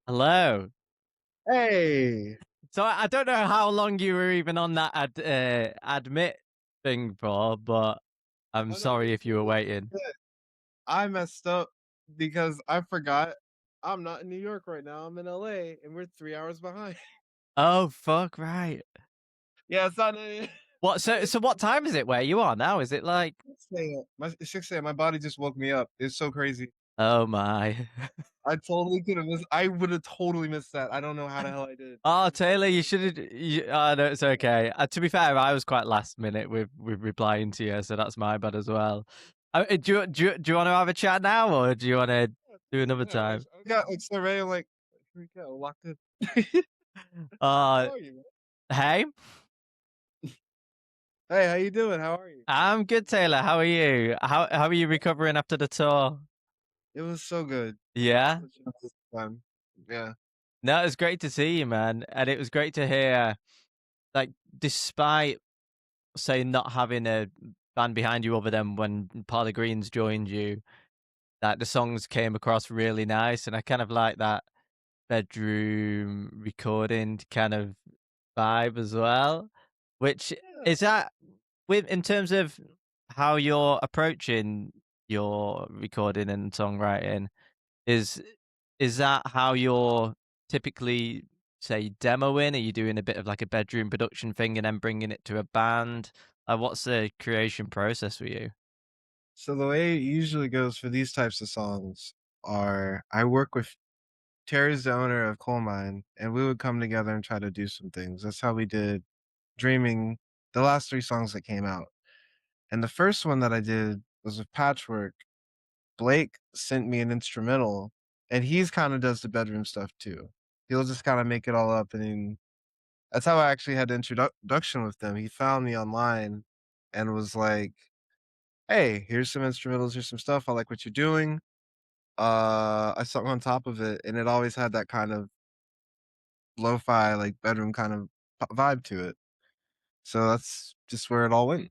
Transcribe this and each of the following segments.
Hello. Hey, So I don't know how long you were even on that admit thing for, but I'm oh no, sorry if you were you're waiting. good. I messed up because I forgot I'm not in New York right now. I'm in LA and we're 3 hours behind. Oh fuck, right. Yeah, it's not. What so what time is it where you are now? Is it like 6 a.m. It's 6 a.m. My body just woke me up. It's so crazy. oh my. I totally could have missed. I would have totally missed that. I don't know how the hell I did. Oh I'm so Taylor, you sorry. should have oh no, it's okay. To be fair, I was quite last minute with replying to you, so that's my bad as well. Do you want to have a chat now or do you want to do another Yeah, time? I got like so ready. I'm like, here we go, locked in. Uh How are you, man? hey, Hey, how you doing? How are you? I'm good, Taylor. How are you? How are you recovering after the tour? It was so good. Yeah. Such a nice time. Yeah. No, it was great to see you, man. And it was great to hear, like, despite, say, not having a band behind you other than when Paula Greens joined you, that the songs came across really nice. And I kind of like that bedroom recording kind of vibe as well. Which Yeah. is that with in terms of how you're approaching your recording and songwriting? Is is that how you're typically, say, demoing? Are you doing a bit of like a bedroom production thing and then bringing it to a band? What's the creation process for you? So the way it usually goes for these types of songs are I work with Terry's the owner of Colemine, and we would come together and try to do some things. That's how we did Dreaming, the last 3 songs that came out. And the first one that I did was with Patchwork. Blake sent me an instrumental, and he's kinda does the bedroom stuff too. He'll just kinda make it all up, and then that's how I actually had the introduction with them. He found me online and was like, "Hey, here's some instrumentals, here's some stuff. I like what you're doing." I sung on top of it, and it always had that kind of lo-fi, like, bedroom kind of vibe to it. So that's just where it all went.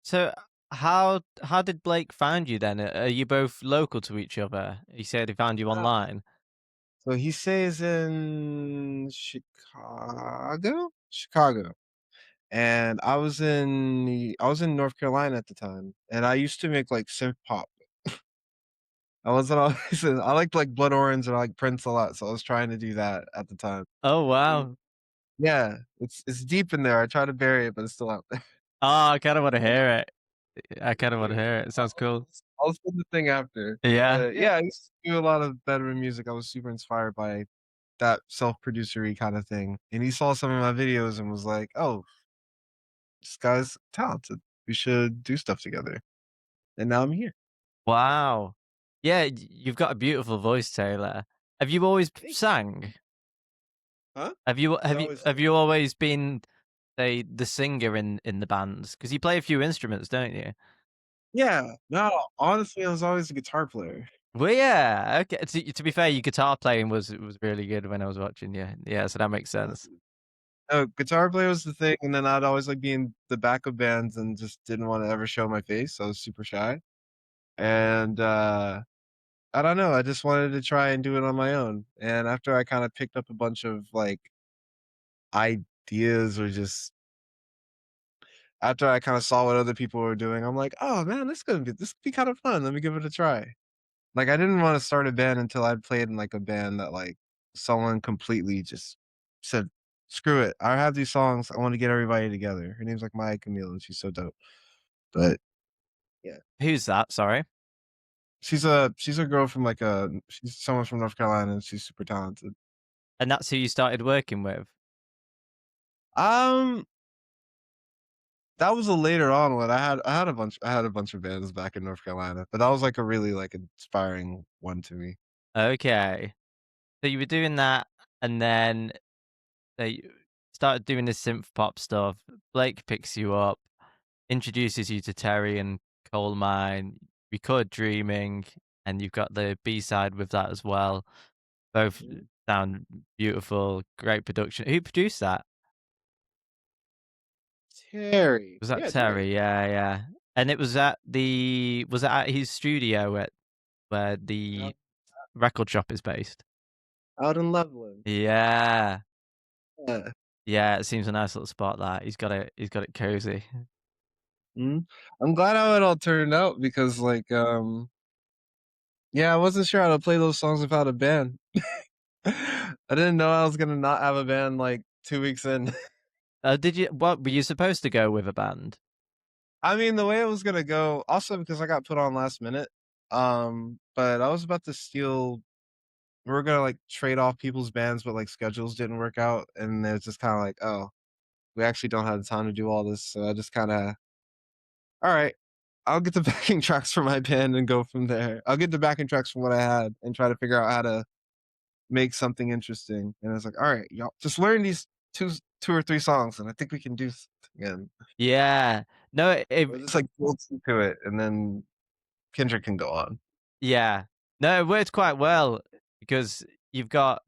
So how did Blake find you then? Are you both local to each other? He said he found you Ah. online. So he stays in Chicago, and I was in North Carolina at the time, and I used to make, like, synth pop. I wasn't always I liked, like, Blood Orange and I like Prince a lot, so I was trying to do that at the time. Oh And wow. yeah, it's deep in there. I try to bury it, but it's still out there. Oh, I kind of want to hear it. I kind of want to Yeah. hear it. It sounds cool. I'll send the thing after. Yeah. But yeah, I used to do a lot of bedroom music. I was super inspired by that self-producer-y kinda thing, and he saw some of my videos and was like, "Oh, this guy's talented. We should do stuff together." And now I'm here. Wow. Yeah, you've got a beautiful voice, Taylor. Have you always Thank you. sang? Huh? Have you Is have that you always have you always been, say, the singer in the bands? Because you play a few instruments, don't you? Yeah. No, honestly, I was always a guitar player. Well, yeah, okay. To be fair, your guitar playing was really good when I was watching you. Yeah, so that makes Thank sense. you. No, guitar player was the thing, and then I'd always, like, be in the backup bands and just didn't wanna ever show my face. I was super shy. And, I don't know, I just wanted to try and do it on my own. And after I kinda picked up a bunch of, like, ideas or just after I kinda saw what other people were doing, I'm like, "Oh, man, this could be kinda fun. Let me give it a try." Like, I didn't wanna start a band until I'd played in, like, a band that, like, someone completely just said, "Screw it. I have these songs. I wanna get everybody together." Her name's, like, Maya Camille, and she's so dope. But, yeah. Who's that? Sorry. She's a girl from, like, she's someone from North Carolina, and she's super talented. And that's who you started working with? Um, that was a later on one. I had a bunch of bands back in North Carolina, but that was, like, a really, like, inspiring one to me. Okay. So you were doing that, and then they started doing this synth pop stuff. Blake picks you up, introduces you to Terry and Colemine, record Dreaming, and you've got the B-side with that as well. Both Mhm. sound beautiful, great production. Who produced that? Terry. Was that Yeah, Terry? Terry. Yeah, yeah. And it was it at his studio at where Yep. the record shop is based? out in Loveland. Yeah. Yeah. Yeah, it seems a nice little spot that. He's got it cozy. Mhm. I'm glad how it all turned out because, like, yeah, I wasn't sure how to play those songs without a band. I didn't know I was gonna not have a band, like, 2 weeks in. Did you what were you supposed to go with a band? I mean, the way it was gonna go also because I got put on last minute, but I was about to steal we were gonna, like, trade off people's bands, but, like, schedules didn't work out, and it's just kinda like, "Oh, we actually don't have the time to do all this," so I just kinda, "Alright, I'll get the backing tracks for my band and go from there. I'll get the backing tracks from what I had and try to figure out how to make something interesting," and I was like, "Alright, y'all just learn these 2 or 3 songs, and I think we can do something," and Yeah. No, we'll it just, like, build to it, and then Kendrick can go on. yeah. No, it worked quite well because you've got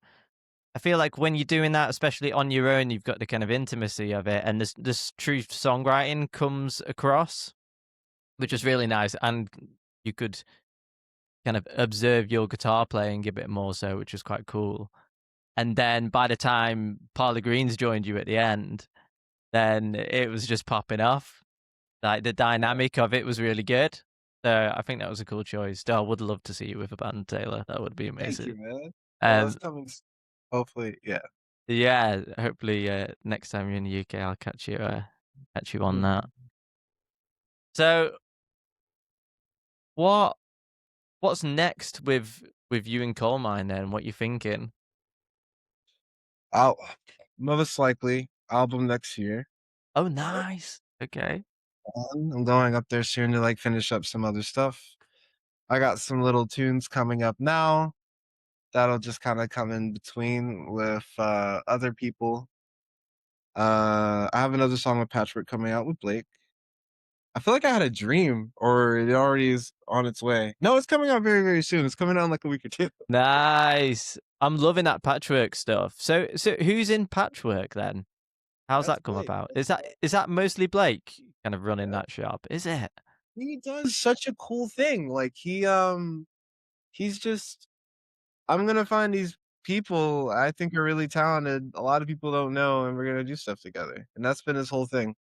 I feel like when you're doing that, especially on your own, you've got the kind of intimacy of it, and this true songwriting comes across, which is really nice, and you could kind of observe your guitar playing a bit more so, which is quite cool. And then by the time Parlor Greens joined you at the end, then it was just popping off. Like the Yeah. dynamic of it was really good. So I think that was a cool choice. Still, I would love to see you with a band, Taylor. That would be Thank you, amazing. man. It's Um, coming hopefully, yeah. yeah, hopefully next time you're in the UK, I'll catch you on that. Mhm. So what what's next with you and Colemine then? What you thinking? I'll most likely album next year. Oh, nice. Okay. I'm going up there soon to, like, finish up some other stuff. I got some little tunes coming up now that'll just kinda come in between with, other people. I have another song with Patchwork coming out with Blake. I feel like I had a dream or it already is on its way. No, it's coming out very, very soon. It's coming out in, like, a week or 2. Nice. I'm loving that Patchwork stuff. So who's in Patchwork then? How's That's that come Blake. about? Is that mostly Blake kind of running Yeah. that shop? Is it? He does such a cool thing. Like, he's just I'm gonna find these people I think are really talented, a lot of people don't know, and we're gonna do stuff together, and that's been his whole thing.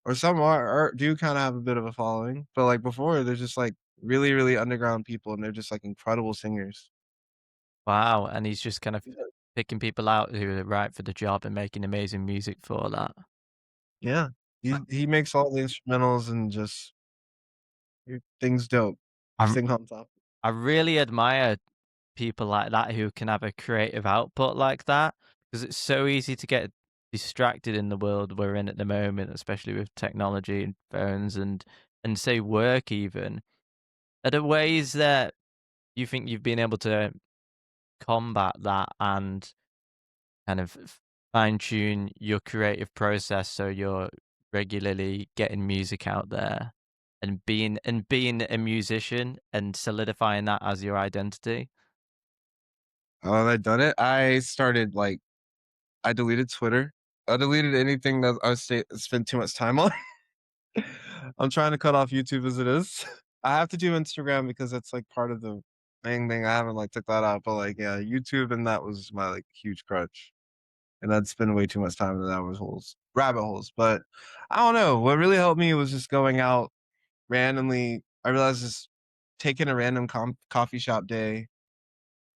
Or some are do kinda have a bit of a following, but, like, before, they're just, like, really, really underground people, and they're just, like, incredible singers. Wow, and he's just kind of Yeah. picking people out who are right for the job and making amazing music for that. Yeah. He makes all the instrumentals and just things dope. I Sing on top. I really admire people like that who can have a creative output like that because it's so easy to get distracted in the world we're in at the moment, especially with technology and phones and say work even. Are there ways that you think you've been able to combat that and kind of fine tune your creative process so you're regularly getting music out there and being a musician and solidifying that as your identity? Oh, have I done it? I started, like I deleted Twitter. I deleted anything that I spent too much time on. I'm trying to cut off YouTube as it is. I have to do Instagram because that's, like, part of the main thing. I haven't, like, took that out, but, like, yeah, YouTube and that was my, like, huge crutch, and I'd spend way too much time in that was holes rabbit holes, but I don't know. What really helped me was just going out randomly. I realized just taking a random coffee shop day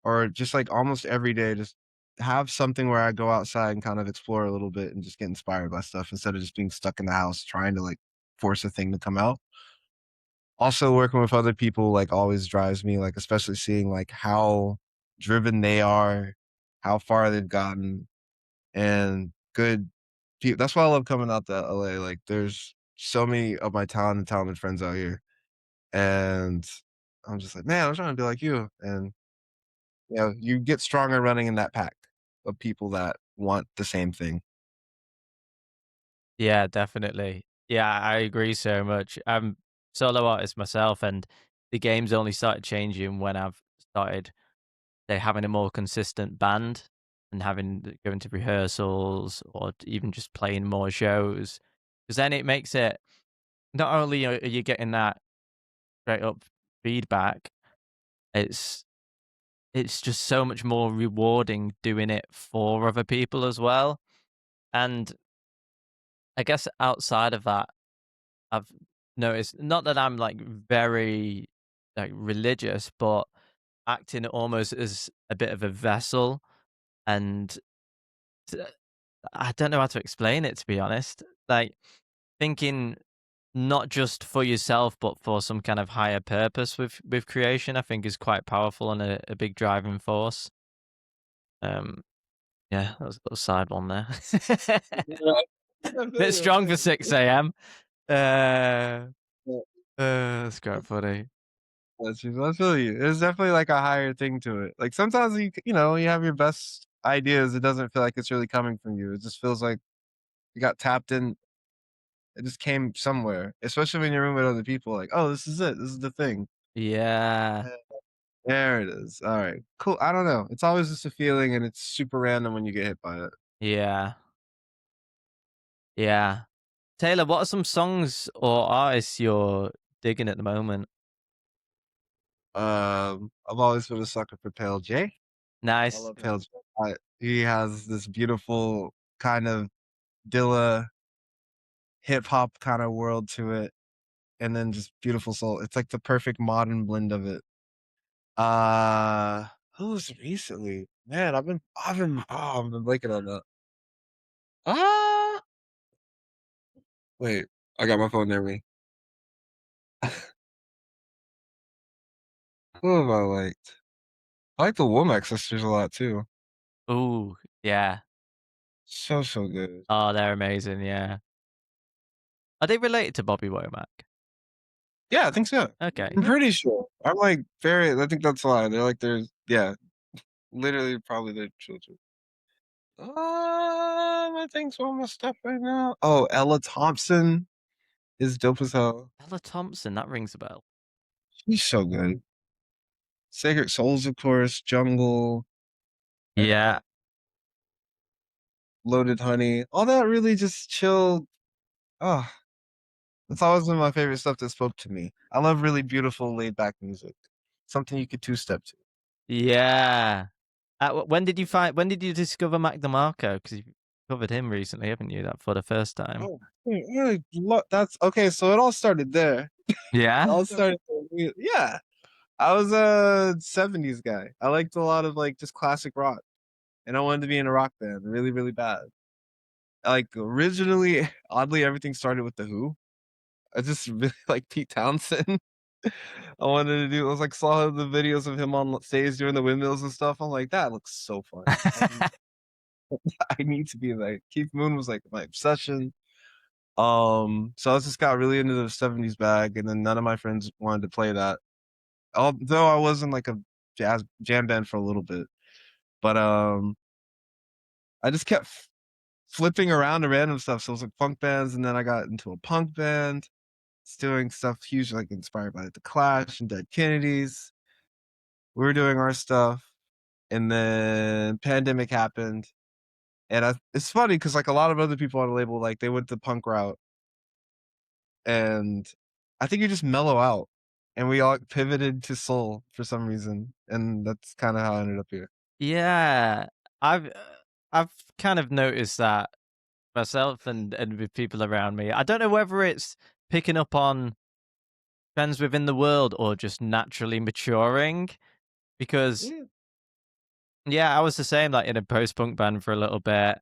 or just, like, almost every day, just have something where I go outside and kind of explore a little bit and just get inspired by stuff instead of just being stuck in the house trying to, like, force a thing to come out. Also, working with other people, like, always drives me, like, especially seeing, like, how driven they are, how far they've gotten, and good peo that's why I love coming out to LA, like, there's so many of my talented friends out here, and I'm just like, "Man, I'm trying to be like you," and you get stronger running in that pack of people that want the same thing. Yeah, definitely. Yeah, I agree so much. I'm solo artist myself, and the game's only started changing when I've started say having a more consistent band and having going to rehearsals or even just playing more shows. Because then it makes it not only are you getting that straight up feedback, it's it's just so much more rewarding doing it for other people as well. And I guess outside of that, I've noticed, not that I'm like very like religious, but acting almost as a bit of a vessel. And t- I don't know how to explain it, to be honest. Like thinking not just for yourself, but for some kind of higher purpose with creation, I think is quite powerful and a big driving force. Um, yeah, that was a little side one there. Yeah, I feel Bit you, I strong feel for you. 6 a.m. Uh, Yeah, that's quite funny. I feel you. There's definitely like a higher thing to it. Like sometimes you know, you have your best ideas. It doesn't feel like it's really coming from you. It just feels like you got tapped in. It just came somewhere, especially when you're in with other people. Like, oh, this is it. This is the thing. Yeah, Yeah, there it is. All right, cool. I don't know. It's always just a feeling, and it's super random when you get hit by it. yeah, yeah. Taylor, what are some songs or artists you're digging at the moment? I've always been a sucker for Pale J. I Nice. love Pale J. He has this beautiful kind of Dilla hip hop kind of world to it, and then just beautiful soul. It's like the perfect modern blend of it. Uh, who's recently? Man, I've been blanking on that. Ah, wait, I got my phone near me. Who have I liked? I like the Womack sisters a lot too. Ooh, yeah. So good. Oh, they're amazing. Yeah. Are they related to Bobby Womack? Yeah, I think so. Okay. I'm pretty sure. I'm like very. I think that's why they're like there's yeah, literally probably their children. I think so. My stuff right now. Oh, Ella Thompson is dope as hell. Ella Thompson, that rings a bell. She's so good. Sacred Souls, of course. Jungle, Yeah. Loaded Honey. All that really just chill. Oh, that's always been my favorite stuff that spoke to me. I love really beautiful, laid back music. Something you could two step to. Yeah. When did you discover Mac DeMarco? Because you've covered him recently, haven't you? That for the first time. Oh, that's okay. So it all started there. It Yeah. all started there. Yeah. I was a 70s guy. I liked a lot of like just classic rock. And I wanted to be in a rock band really, really bad. Like originally, oddly, everything started with the Who. I just really like Pete Townsend. I wanted to do. I was like saw the videos of him on stage doing the windmills and stuff. I'm like, that looks so fun. I need to be like Keith Moon was like my obsession. So I just got really into the 70s bag, and then none of my friends wanted to play that. Although I was in like a jazz jam band for a little bit, but I just kept flipping around to random stuff. So it was like punk bands, and then I got into a punk band. It's doing stuff huge, like inspired by the Clash and Dead Kennedys. We were doing our stuff, and then pandemic happened, and it's funny because like a lot of other people on the label, like they went the punk route, and I think you just mellow out, and we all pivoted to soul for some reason, and that's kind of how I ended up here. Yeah. I've uh, I've kind of noticed that myself and with people around me. I don't know whether it's picking up on trends within the world or just naturally maturing because Yeah, yeah, I was the same, like in a post-punk band for a little bit,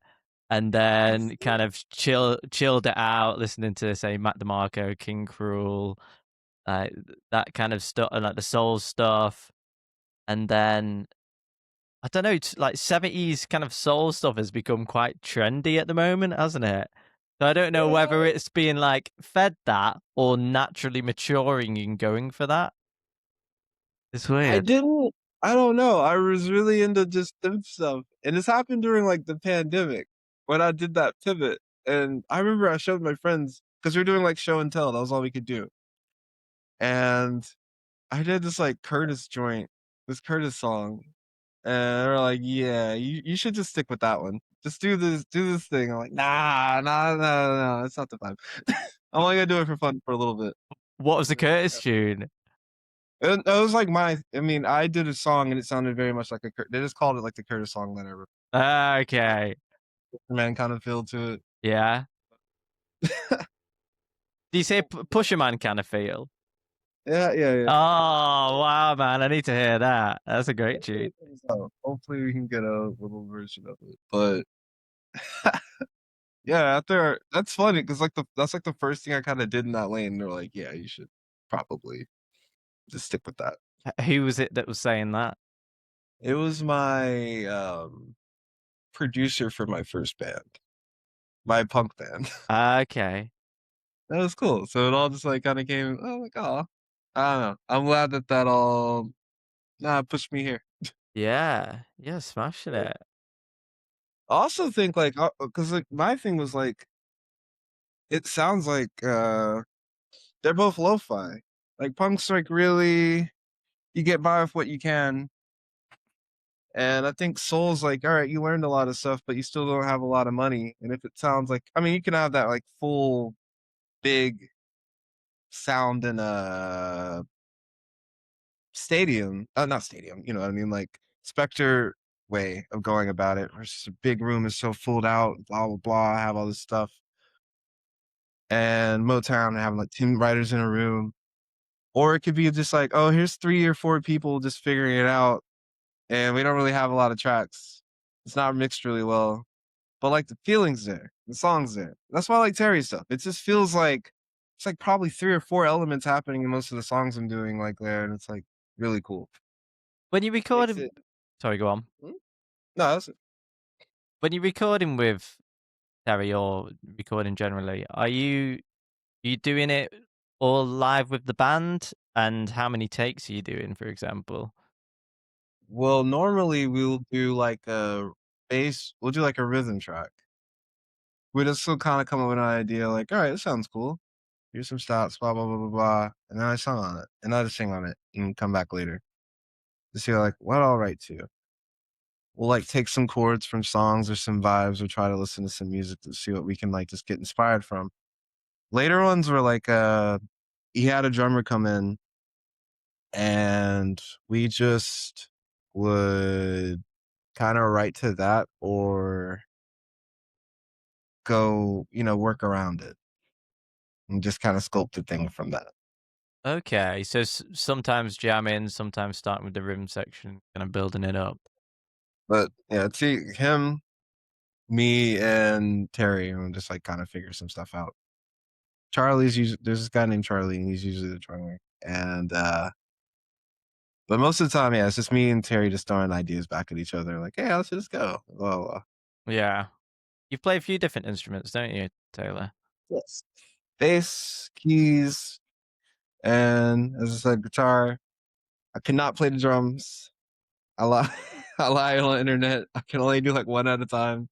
and I then see. kind of chilled it out, listening to say Mac DeMarco, King Cruel, like that kind of stuff, and like the soul stuff, and then I don't know, like 70s kind of soul stuff has become quite trendy at the moment, hasn't it? So I don't know whether Yeah. it's being like fed that or naturally maturing and going for that. It's I weird. didn't. I don't know. I was really into just them stuff, and this happened during like the pandemic when I did that pivot. And I remember I showed my friends because we were doing like show and tell. That was all we could do. And I did this like Curtis joint, this Curtis song, and they're like, "Yeah, you should just stick with that one. Just do this thing." I'm like, "Nah, that's not the vibe. I'm only gonna do it for fun for a little bit." What was the And then, Curtis tune? It was like I mean, I did a song and it sounded very much like they just called it like the Curtis song that I wrote. Okay. Man kind of feel to it. Yeah. Do you say Pusher Man kind of feel? Yeah, yeah, yeah. Oh wow, man! I need to hear that. That's a great Hopefully tune. it comes out. Hopefully we can get a little version of it. But yeah, after that's funny because that's like the first thing I kind of did in that lane. They're like, yeah, you should probably just stick with that. Who was it that was saying that? It was my producer for my first band, my punk band. Okay. That was cool. So it all just like kind of came. Oh, like oh, I don't know. I'm glad that all pushed me here. Yeah. Yeah. Smashing it. I also think like because like my thing was like it sounds like they're both lo-fi. Like punk's like really you get by with what you can. And I think soul's like, all right, you learned a lot of stuff, but you still don't have a lot of money. And if it sounds like I mean you can have that like full big sound in a stadium, not stadium, you know what I mean? Like Spectre way of going about it. Versus a big room is so full out, blah blah blah, have all this stuff. And Motown having like 10 writers in a room. Or it could be just like, oh, here's 3 or 4 people just figuring it out, and we don't really have a lot of tracks. It's not mixed really well. But like the feeling's there, the song's there. That's why I like Terry stuff. It just feels like it's like probably 3 or 4 elements happening in most of the songs I'm doing like there, and it's like really cool. When you Makes recorded, it sorry, go on. hmm? No, that's it. When you're recording with Terry or recording generally, are you doing it all live with the band? And how many takes are you doing, for example? Well, normally we'll do like a we'll do like a rhythm track. We just still kind of come up with an idea like, all right, this sounds cool. Here's some stops, blah blah blah blah blah, and then I sing on it, and I just sing on it, and come back later to see like what I'll write to. We'll like take some chords from songs or some vibes, or try to listen to some music to see what we can like just get inspired from. Later ones were like he had a drummer come in, and we just would kind of write to that or go, work around it and just kind of sculpt the thing from that. Okay, so sometimes jamming, sometimes starting with the rhythm section, kind of building it up. But yeah, see him, me, and Terry, and just like kind of figure some stuff out. Charlie's usually there's this guy named Charlie, and he's usually the drummer. And but most of the time, yeah, it's just me and Terry just throwing ideas back at each other, like, hey, let's just go. Blah, blah, blah. Yeah. You play a few different instruments, don't you, Taylor? Yes. Bass, keys, and as I said, guitar. I cannot play the drums. I lie. I lie on the internet. I can only do like one at a time.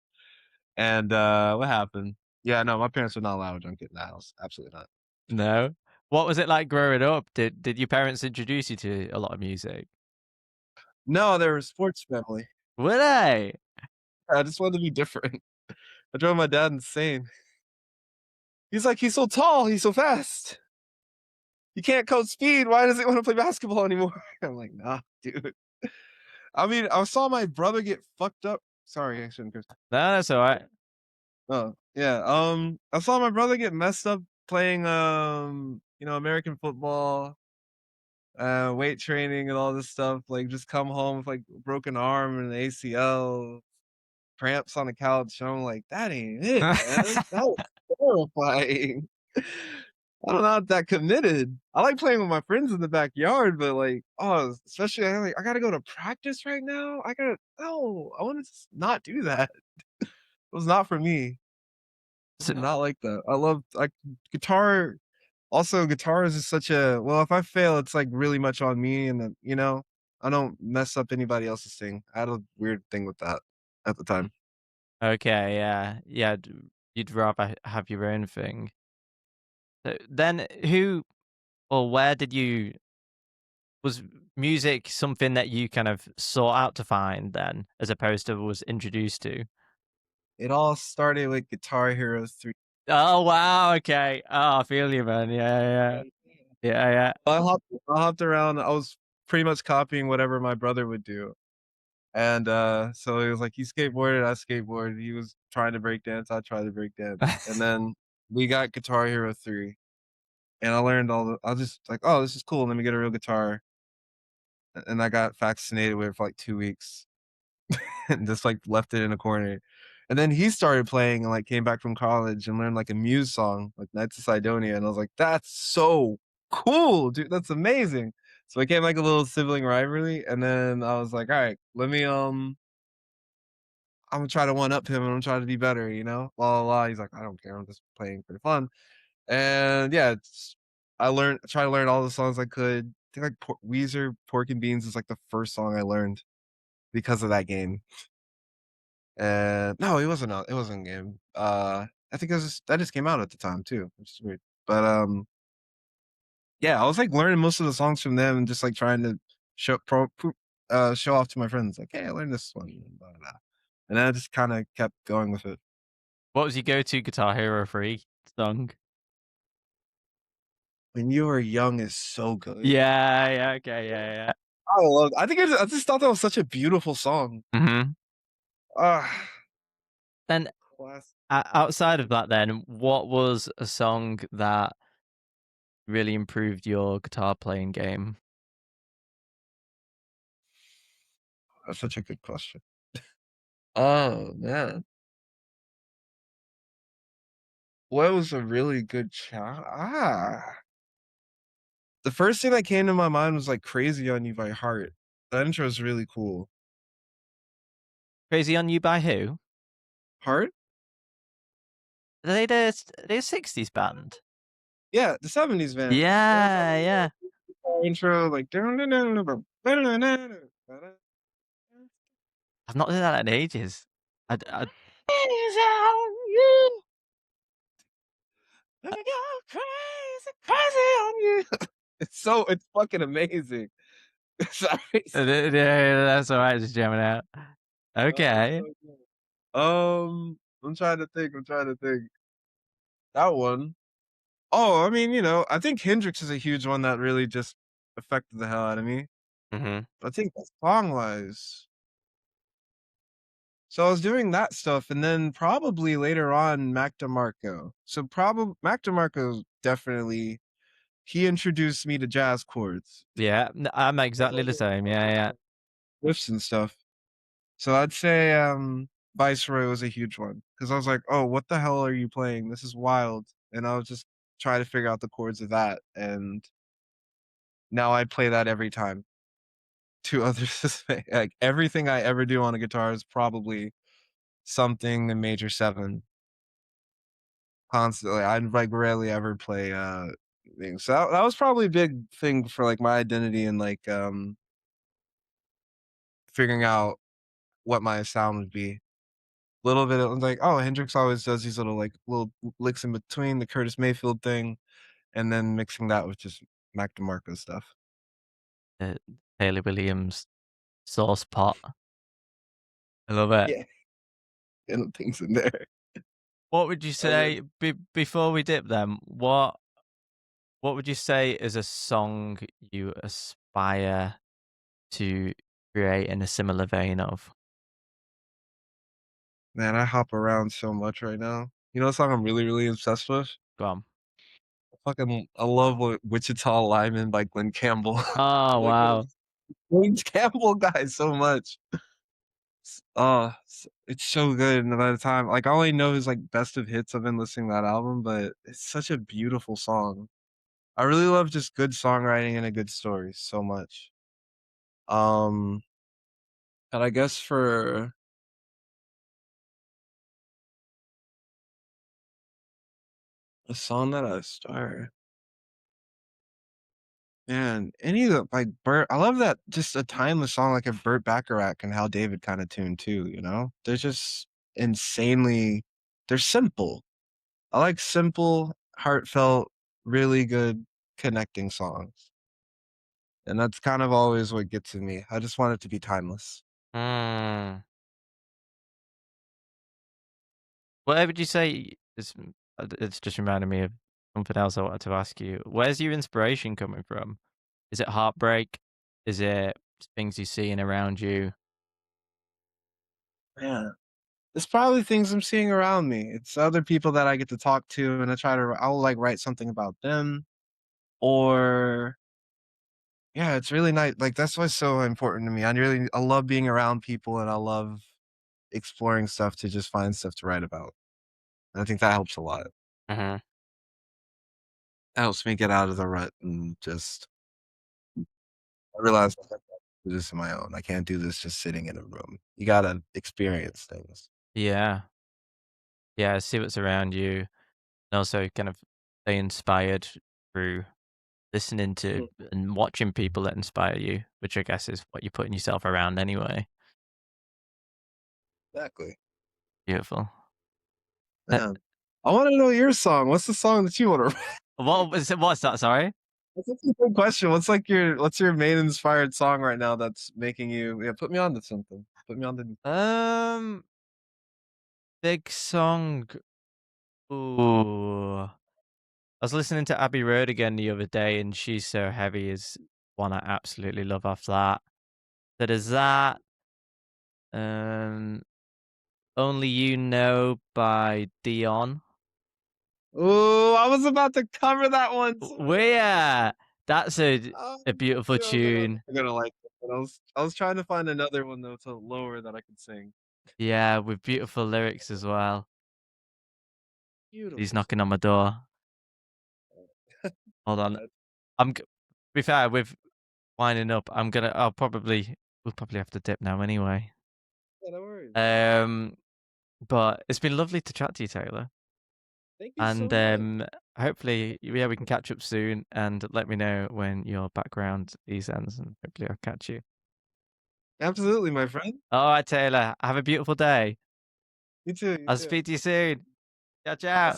And what happened? Yeah, no, my parents would not allow a drum kit in the house. Absolutely not. No. What was it like growing up? Did your parents introduce you to a lot of music? No, they were a sports family. Were they? I just wanted to be different. I drove my dad insane. He's like, he's so tall, he's so fast. He can't coach speed. Why does he want to play basketball anymore? I'm like, nah, dude. I mean, I saw my brother get fucked up. Sorry, I shouldn't curse. No, that's all right. Oh, yeah. I saw my brother get messed up playing American football, weight training and all this stuff. Like just come home with like broken arm and ACL, cramps on the couch. And I'm like, that ain't it, man. That was horrifying. I don't know if that committed. I like playing with my friends in the backyard, but like, oh, especially I gotta go to practice right now. No, I want to not do that. It was not for me. I So, did not like that. I love like guitar. Also, guitar is just such a well. If I fail, it's like really much on me, and then I don't mess up anybody else's thing. I had a weird thing with that at the time. okay, yeah. Yeah, you'd rather have your own thing. So then who or where did you was music something that you kind of sought out to find then, as opposed to was introduced to? It all started with Guitar Hero 3. Oh, wow, okay. Oh, I feel you, man. Yeah, yeah. Yeah, yeah. I hopped around. I was pretty much copying whatever my brother would do. And so it was like he skateboarded, I skateboarded. He was trying to break dance, I tried to break dance. And then we got Guitar Hero 3. And I learned I was just like, oh, this is cool. Let me get a real guitar. And I got fascinated with it for like 2 weeks and just like left it in a corner. And then he started playing and like came back from college and learned like a Muse song, like Nights of Sidonia. And I was like, that's so cool, dude. That's amazing. So it became like a little sibling rivalry. And then I was like, all right, let me I'm gonna try to one up him and I'm gonna try to be better, you know? Blah blah blah. He's like, I don't care, I'm just playing for fun. And yeah, I try to learn all the songs I could. I think like Weezer, Pork and Beans is like the first song I learned because of that game. And no, it wasn't a game. I think that just came out at the time too, which is weird. But yeah, I was like learning most of the songs from them and just like trying to show off to my friends, like, hey, I learned this one. Blah, blah, blah. And then I just kind of kept going with it. What was your go-to Guitar Hero 3 song? When You Were Young is so good. Yeah, yeah, okay, yeah, I just thought that was such a beautiful song. yeah. Ah, Then class. outside of that, then what was a song that really improved your guitar playing game? That's such a good question. Oh man, what was a really good the first thing that came to my mind was like "Crazy on You" by Heart. That intro is really cool. Crazy on You by who? Heart? Are they a 60s band? Yeah, the '70s band. They always have Yeah, like yeah. a intro like. I've not done that in ages. I Let me go crazy, crazy on you. It's fucking amazing. Sorry. yeah, that's alright, just jamming out. Oh, it's Okay. so good. I'm trying to think. I'm trying to think. That one. Oh, I mean, I think Hendrix is a huge one that really just affected the hell out of me. Mhm. I think song wise. So I was doing that stuff, and then probably later on, Mac DeMarco. So probably Mac DeMarco definitely he introduced me to jazz chords, Yeah, I'm exactly the same. Yeah, yeah. riffs and stuff. So I'd say Viceroy was a huge one because I was like, oh, what the hell are you playing? This is wild. And I was just trying to figure out the chords of that, and now I play that every time. To others to say, like everything I ever do on a guitar is probably something in major seven constantly. I like rarely ever play things. So that was probably a big thing for like my identity and like figuring out what my sound would be. Little bit of like, oh, Hendrix always does these little licks in between the Curtis Mayfield thing, and then mixing that with just Mac DeMarco stuff. Uh, Taylor Williams sauce pot. I love it. Yeah, and things in there. What would you And say before we dip them? What would you say is a song you aspire to create in a similar vein of? man, I hop around so much right now. You know what song I'm really, really obsessed with? Go on. I love Wichita Lineman by Glenn Campbell. Oh Like wow. Glenn Campbell guy so much. It's so good. And by the time, like, I only know his like best of hits. I've been listening to that album, but it's such a beautiful song. I really love just good songwriting and a good story so much. Um, and I guess for a song that I start, man, any of the like Burt, I love that just a timeless song like a Burt Bacharach and How David kind of tune too. They're just insanely, they're simple. I like simple, heartfelt, really good connecting songs. And that's kind of always what gets to me. I just want it to be timeless. Mm. What would you say is? It's just reminding me of something else I wanted to ask you. Where's your inspiration coming from? Is it heartbreak? Is it things you're seeing around you? Yeah. It's probably things I'm seeing around me. It's other people that I get to talk to, and I'll, like, write something about them, or yeah, it's really nice. Like, that's what's so important to me. I love being around people, and I love exploring stuff to just find stuff to write about, and I think that helps a lot. Mhm. That helps me get out of the rut and just I realize I can't do this on my own. I can't do this just sitting in a room. You gotta experience things. Yeah. Yeah, see what's around you, and also kind of stay inspired through listening to Mhm. and watching people that inspire you, which I guess is what you're putting yourself around anyway. Exactly. Beautiful. Uh, Yeah. I wanna know your song. What's the song that you wanna what's that, sorry? That's a good question. What's your main inspired song right now that's making you yeah, put me on to something. Put me on to Um, big song. Ooh. I was listening to Abbey Road again the other day, and She's So Heavy is one I absolutely love off that. So there's that. Um, Only You Know by Dion. Ooh, I was about to cover that one too. Yeah, that's Oh, a beautiful dude, I was like, "Oh, tune. I'm gonna like it," but I was trying to find another one though to lower that I could sing. Yeah, with beautiful lyrics as well. He's Beautiful knocking on my door. Hold on. song. To be fair, with winding up, we'll probably have to dip now anyway. Yeah, no worries. Um, but it's been lovely to chat to you, Taylor. Thank you And so much. hopefully, yeah, we can catch up soon. And let me know when your background ease ends, and hopefully, I'll catch you. Absolutely, my friend. All right, Taylor. Have a beautiful day. You too, you I'll too. speak to you soon. Ciao, ciao.